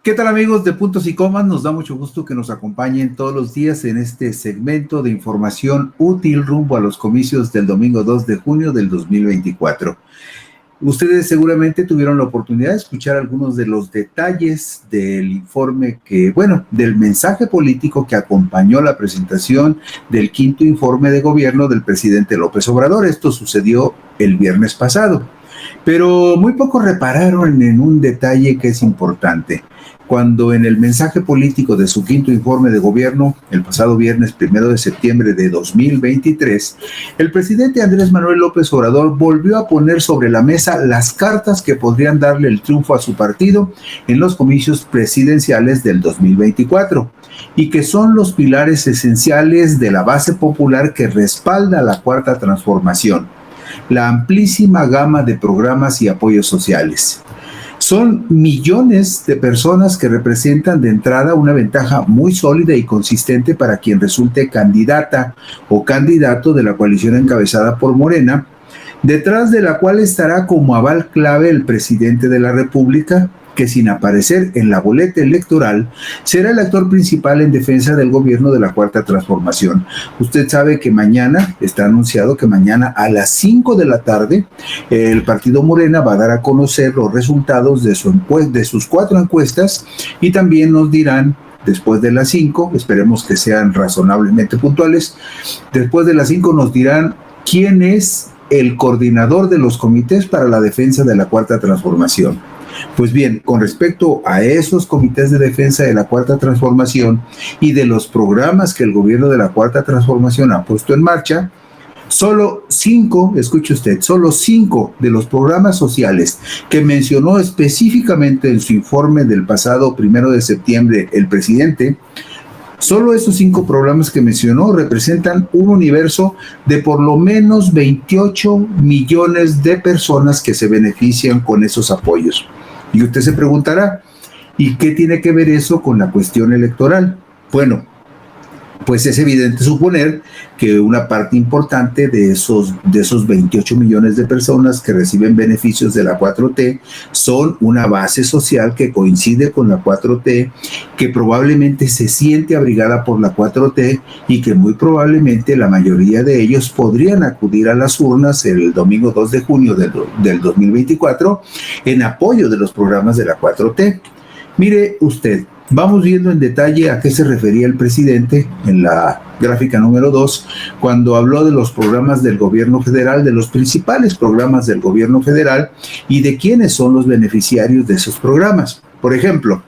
¿Qué tal, amigos de Puntos y Comas? Nos da mucho gusto que nos acompañen todos los días en este segmento de información útil rumbo a los comicios del domingo 2 de junio del 2024. Ustedes seguramente tuvieron la oportunidad de escuchar algunos de los detalles del informe del mensaje político que acompañó la presentación del quinto informe de gobierno del presidente López Obrador. Esto sucedió el viernes pasado, pero muy pocos repararon en un detalle que es importante. Cuando en el mensaje político de su quinto informe de gobierno, el pasado viernes 1 de septiembre de 2023, el presidente Andrés Manuel López Obrador volvió a poner sobre la mesa las cartas que podrían darle el triunfo a su partido en los comicios presidenciales del 2024, y que son los pilares esenciales de la base popular que respalda la Cuarta Transformación: la amplísima gama de programas y apoyos sociales. Son millones de personas que representan de entrada una ventaja muy sólida y consistente para quien resulte candidata o candidato de la coalición encabezada por Morena, detrás de la cual estará como aval clave el presidente de la República, que sin aparecer en la boleta electoral será el actor principal en defensa del gobierno de la Cuarta Transformación. Usted sabe que mañana, está anunciado que mañana a las 5 de la tarde, el partido Morena va a dar a conocer los resultados de sus 4 encuestas, y también nos dirán, después de las 5, esperemos que sean razonablemente puntuales, después de las 5 nos dirán quién es el coordinador de los comités para la defensa de la Cuarta Transformación. Pues bien, con respecto a esos comités de defensa de la Cuarta Transformación y de los programas que el gobierno de la Cuarta Transformación ha puesto en marcha, solo 5, escuche usted, solo 5 de los programas sociales que mencionó específicamente en su informe del pasado 1 de septiembre el presidente, solo esos 5 programas que mencionó representan un universo de por lo menos 28 millones de personas que se benefician con esos apoyos. Y usted se preguntará, ¿y qué tiene que ver eso con la cuestión electoral? Bueno, pues es evidente suponer que una parte importante de esos 28 millones de personas que reciben beneficios de la 4T son una base social que coincide con la 4T, que probablemente se siente abrigada por la 4T y que muy probablemente la mayoría de ellos podrían acudir a las urnas el domingo 2 de junio del 2024 en apoyo de los programas de la 4T. Mire usted, vamos viendo en detalle a qué se refería el presidente en la gráfica número 2 cuando habló de los programas del gobierno federal, de los principales programas del gobierno federal y de quiénes son los beneficiarios de esos programas. Por ejemplo,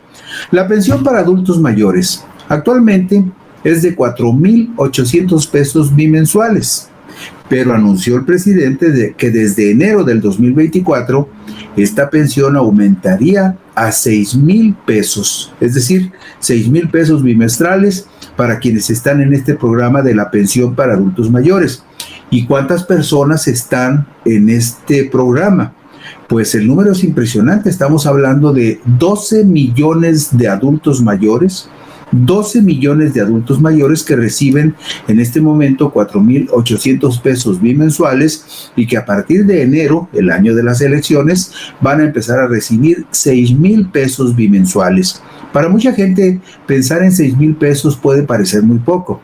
la pensión para adultos mayores actualmente es de 4,800 pesos bimensuales, pero anunció el presidente que desde enero del 2024 esta pensión aumentaría a 6,000 pesos, es decir, 6,000 pesos bimestrales para quienes están en este programa de la pensión para adultos mayores. ¿Y cuántas personas están en este programa? Pues el número es impresionante, estamos hablando de 12 millones de adultos mayores, 12 millones de adultos mayores que reciben en este momento 4,800 pesos bimensuales y que a partir de enero, el año de las elecciones, van a empezar a recibir 6,000 pesos bimensuales. Para mucha gente, pensar en 6,000 pesos puede parecer muy poco,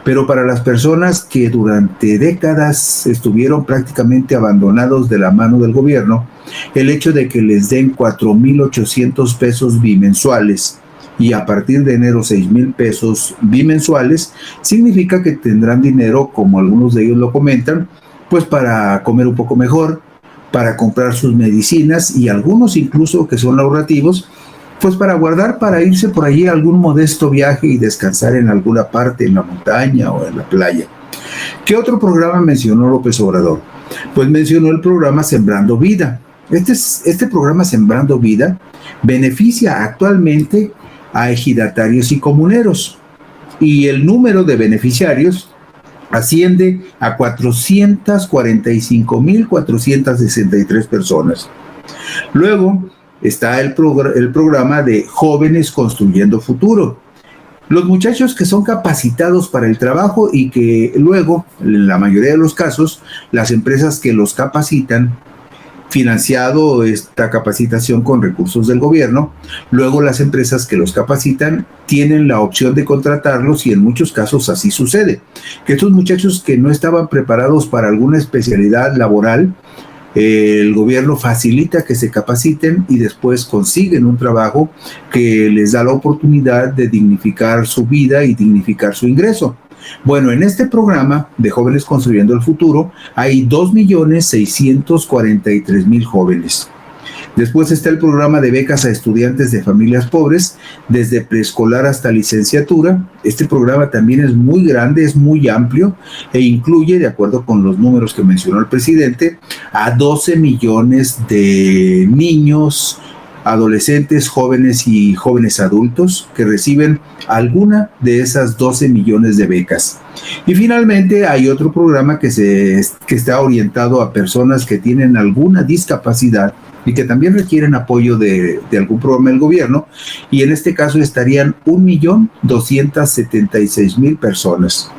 pero para las personas que durante décadas estuvieron prácticamente abandonados de la mano del gobierno, el hecho de que les den 4,800 pesos bimensuales y a partir de enero 6,000 pesos bimensuales, significa que tendrán dinero, como algunos de ellos lo comentan, pues para comer un poco mejor, para comprar sus medicinas y algunos incluso que son ahorrativos, pues para guardar, para irse por allí a algún modesto viaje y descansar en alguna parte, en la montaña o en la playa. ¿Qué otro programa mencionó López Obrador? Pues mencionó el programa Sembrando Vida. Este programa Sembrando Vida beneficia actualmente a ejidatarios y comuneros, y el número de beneficiarios asciende a 445,463 personas. Luego está el programa de Jóvenes Construyendo Futuro. Los muchachos que son capacitados para el trabajo y que luego, en la mayoría de los casos, las empresas que los capacitan, financiado esta capacitación con recursos del gobierno, luego las empresas que los capacitan tienen la opción de contratarlos y en muchos casos así sucede, que estos muchachos que no estaban preparados para alguna especialidad laboral, el gobierno facilita que se capaciten y después consiguen un trabajo que les da la oportunidad de dignificar su vida y dignificar su ingreso. Bueno, en este programa de Jóvenes Construyendo el Futuro hay 2.643.000 jóvenes. Después está el programa de becas a estudiantes de familias pobres, desde preescolar hasta licenciatura. Este programa también es muy grande, es muy amplio e incluye, de acuerdo con los números que mencionó el presidente, a 12 millones de niños, adolescentes, jóvenes y jóvenes adultos que reciben alguna de esas 12 millones de becas. Y finalmente hay otro programa que está orientado a personas que tienen alguna discapacidad y que también requieren apoyo de algún programa del gobierno, y en este caso estarían 1.276.000 personas.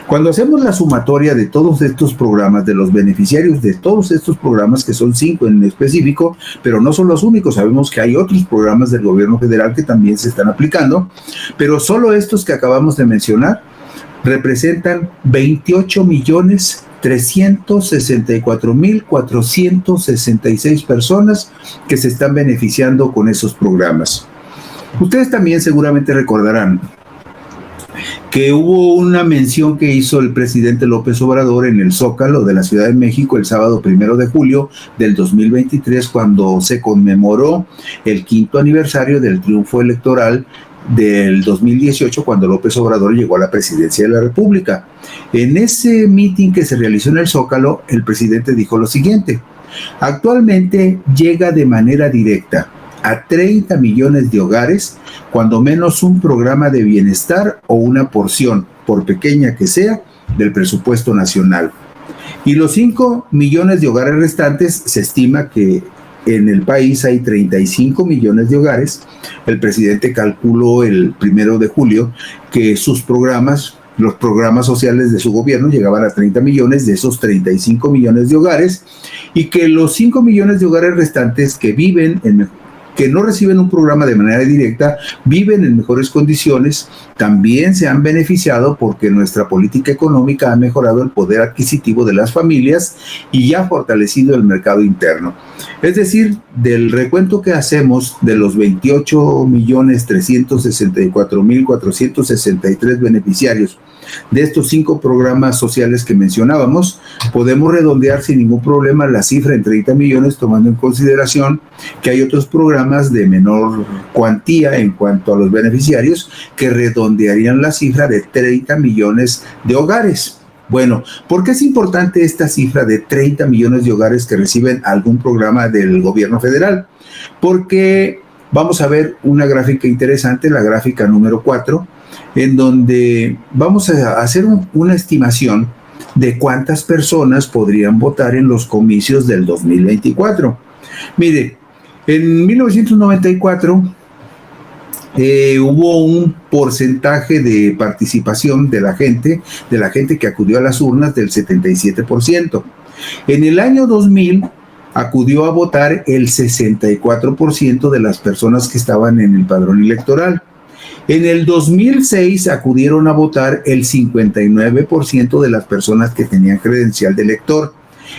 Cuando hacemos la sumatoria de todos estos programas, de los beneficiarios de todos estos programas, que son 5 en específico, pero no son los únicos, sabemos que hay otros programas del gobierno federal que también se están aplicando, pero solo estos que acabamos de mencionar representan 28.364.466 personas que se están beneficiando con esos programas. Ustedes también seguramente recordarán que hubo una mención que hizo el presidente López Obrador en el Zócalo de la Ciudad de México el sábado 1 de julio del 2023, cuando se conmemoró el 5º aniversario del triunfo electoral del 2018, cuando López Obrador llegó a la presidencia de la República. En ese mitin que se realizó en el Zócalo, el presidente dijo lo siguiente: actualmente llega de manera directa a 30 millones de hogares, cuando menos un programa de bienestar o una porción, por pequeña que sea, del presupuesto nacional. Y los 5 millones de hogares restantes, se estima que en el país hay 35 millones de hogares. El presidente calculó el 1 de julio que sus programas, los programas sociales de su gobierno, llegaban a 30 millones de esos 35 millones de hogares, y que los 5 millones de hogares restantes que no reciben un programa de manera directa, viven en mejores condiciones, también se han beneficiado porque nuestra política económica ha mejorado el poder adquisitivo de las familias y ya ha fortalecido el mercado interno. Es decir, del recuento que hacemos de los 28.364.463 beneficiarios de estos 5 programas sociales que mencionábamos, podemos redondear sin ningún problema la cifra en 30 millones, tomando en consideración que hay otros programas de menor cuantía en cuanto a los beneficiarios que redondearían la cifra de 30 millones de hogares. Bueno, ¿por qué es importante esta cifra de 30 millones de hogares que reciben algún programa del gobierno federal? Porque vamos a ver una gráfica interesante, la gráfica número 4, en donde vamos a hacer una estimación de cuántas personas podrían votar en los comicios del 2024. Mire, en 1994 hubo un porcentaje de participación de la gente que acudió a las urnas del 77%. En el año 2000 acudió a votar el 64% de las personas que estaban en el padrón electoral. En el 2006 acudieron a votar el 59% de las personas que tenían credencial de elector.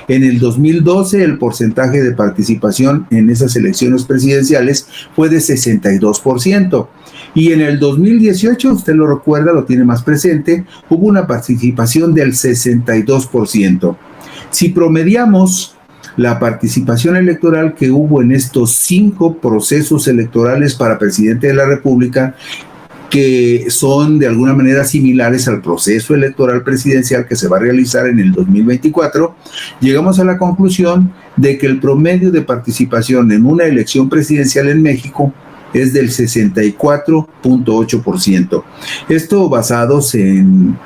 En el 2012 el porcentaje de participación en esas elecciones presidenciales fue de 62%. Y en el 2018, usted lo recuerda, lo tiene más presente, hubo una participación del 62%. Si promediamos la participación electoral que hubo en estos 5 procesos electorales para presidente de la República, que son de alguna manera similares al proceso electoral presidencial que se va a realizar en el 2024, llegamos a la conclusión de que el promedio de participación en una elección presidencial en México es del 64.8%. Esto basados en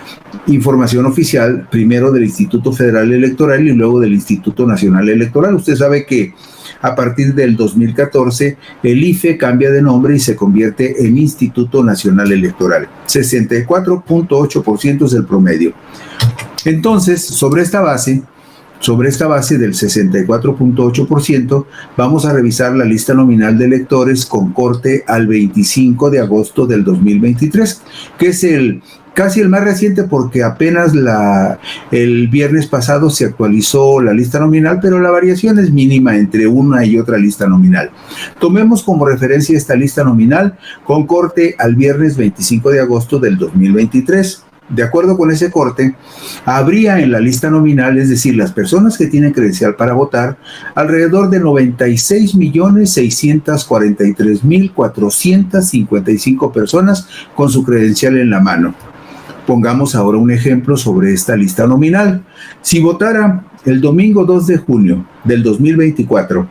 información oficial, primero del Instituto Federal Electoral y luego del Instituto Nacional Electoral. Usted sabe que A partir del 2014, el IFE cambia de nombre y se convierte en Instituto Nacional Electoral. 64.8% es el promedio. Entonces, sobre esta base del 64.8%, vamos a revisar la lista nominal de electores con corte al 25 de agosto del 2023, que es casi el más reciente porque apenas el viernes pasado se actualizó la lista nominal, pero la variación es mínima entre una y otra lista nominal. Tomemos como referencia esta lista nominal con corte al viernes 25 de agosto del 2023. De acuerdo con ese corte, habría en la lista nominal, es decir, las personas que tienen credencial para votar, alrededor de 96.643.455 personas con su credencial en la mano. Pongamos ahora un ejemplo sobre esta lista nominal. Si votara el domingo 2 de junio del 2024,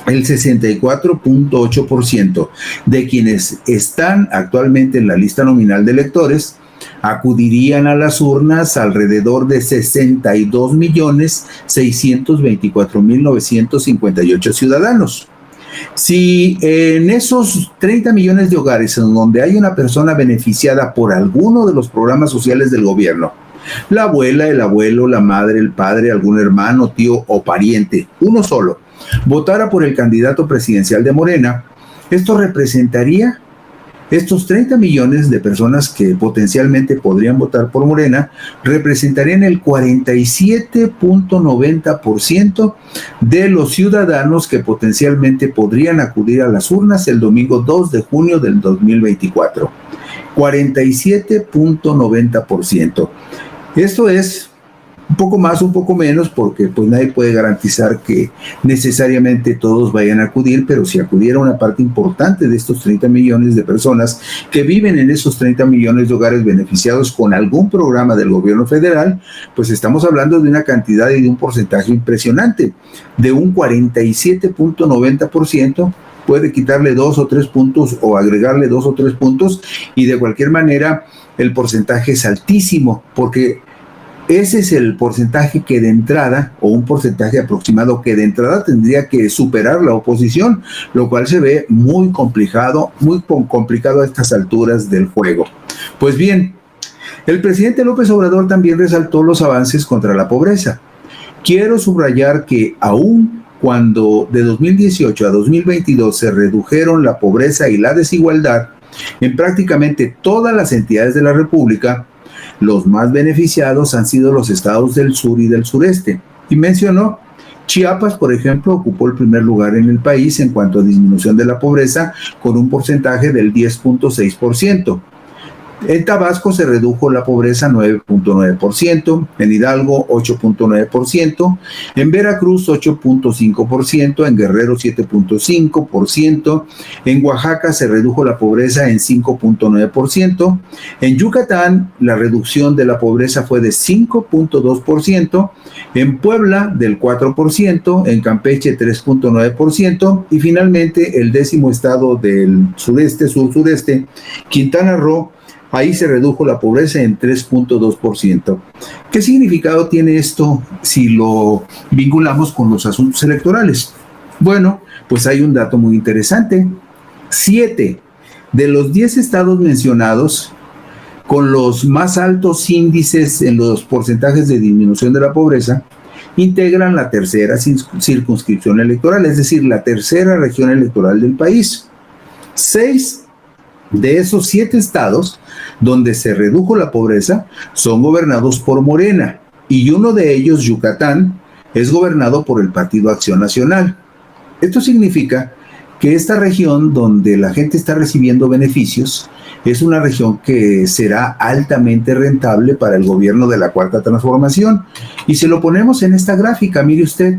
el 64.8% de quienes están actualmente en la lista nominal de electores acudirían a las urnas alrededor de 62.624.958 ciudadanos. Si en esos 30 millones de hogares en donde hay una persona beneficiada por alguno de los programas sociales del gobierno, la abuela, el abuelo, la madre, el padre, algún hermano, tío o pariente, uno solo, votara por el candidato presidencial de Morena, esto representaría estos 30 millones de personas que potencialmente podrían votar por Morena representarían el 47.90% de los ciudadanos que potencialmente podrían acudir a las urnas el domingo 2 de junio del 2024. 47.90%. Esto es un poco más, un poco menos, porque pues nadie puede garantizar que necesariamente todos vayan a acudir, pero si acudiera una parte importante de estos 30 millones de personas que viven en esos 30 millones de hogares beneficiados con algún programa del gobierno federal, pues estamos hablando de una cantidad y de un porcentaje impresionante, de un 47.90%, puede quitarle 2 o 3 puntos o agregarle 2 o 3 puntos, y de cualquier manera el porcentaje es altísimo, porque ese es el porcentaje que de entrada, o un porcentaje aproximado que de entrada tendría que superar la oposición, lo cual se ve muy complicado a estas alturas del juego. Pues bien, el presidente López Obrador también resaltó los avances contra la pobreza. Quiero subrayar que aún cuando de 2018 a 2022 se redujeron la pobreza y la desigualdad en prácticamente todas las entidades de la República, los más beneficiados han sido los estados del sur y del sureste. Y mencionó, Chiapas, por ejemplo, ocupó el primer lugar en el país en cuanto a disminución de la pobreza, con un porcentaje del 10.6%. En Tabasco se redujo la pobreza 9.9%, en Hidalgo 8.9%, en Veracruz 8.5%, en Guerrero 7.5%, en Oaxaca se redujo la pobreza en 5.9%, en Yucatán la reducción de la pobreza fue de 5.2%, en Puebla del 4%, en Campeche 3.9% y finalmente el 10º estado del sureste, sur-sureste, Quintana Roo, ahí se redujo la pobreza en 3.2%. ¿Qué significado tiene esto si lo vinculamos con los asuntos electorales? Bueno, pues hay un dato muy interesante. 7 de los 10 estados mencionados con los más altos índices en los porcentajes de disminución de la pobreza integran la tercera circunscripción electoral, es decir, la tercera región electoral del país. 6 de esos 7 estados donde se redujo la pobreza son gobernados por Morena, y uno de ellos, Yucatán, es gobernado por el Partido Acción Nacional. Esto significa que esta región donde la gente está recibiendo beneficios es una región que será altamente rentable para el gobierno de la Cuarta Transformación. Y si lo ponemos en esta gráfica, mire usted,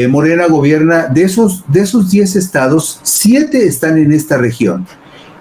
Morena gobierna de esos 10 estados, 7 están en esta región.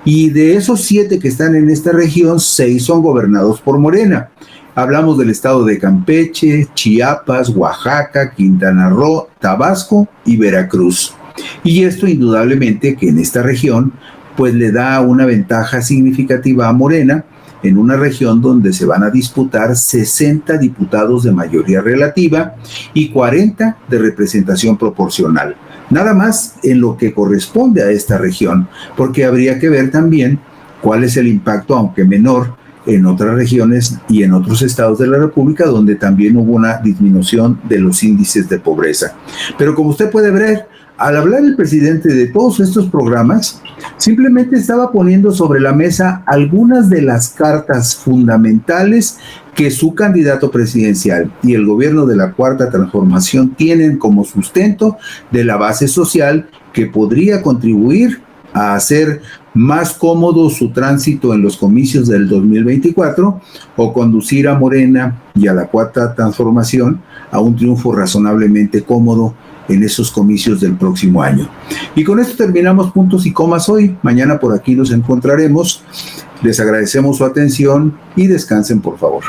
Y de esos 7 que están en esta región, 6 son gobernados por Morena. Hablamos del estado de Campeche, Chiapas, Oaxaca, Quintana Roo, Tabasco y Veracruz. Y esto indudablemente que en esta región pues le da una ventaja significativa a Morena en una región donde se van a disputar 60 diputados de mayoría relativa y 40 de representación proporcional. Nada más en lo que corresponde a esta región, porque habría que ver también cuál es el impacto, aunque menor, en otras regiones y en otros estados de la República donde también hubo una disminución de los índices de pobreza. Pero como usted puede ver, al hablar el presidente de todos estos programas, simplemente estaba poniendo sobre la mesa algunas de las cartas fundamentales que su candidato presidencial y el gobierno de la Cuarta Transformación tienen como sustento de la base social que podría contribuir a hacer más cómodo su tránsito en los comicios del 2024 o conducir a Morena y a la Cuarta Transformación a un triunfo razonablemente cómodo en esos comicios del próximo año. Y con esto terminamos puntos y comas hoy. Mañana por aquí nos encontraremos. Les agradecemos su atención y descansen, por favor.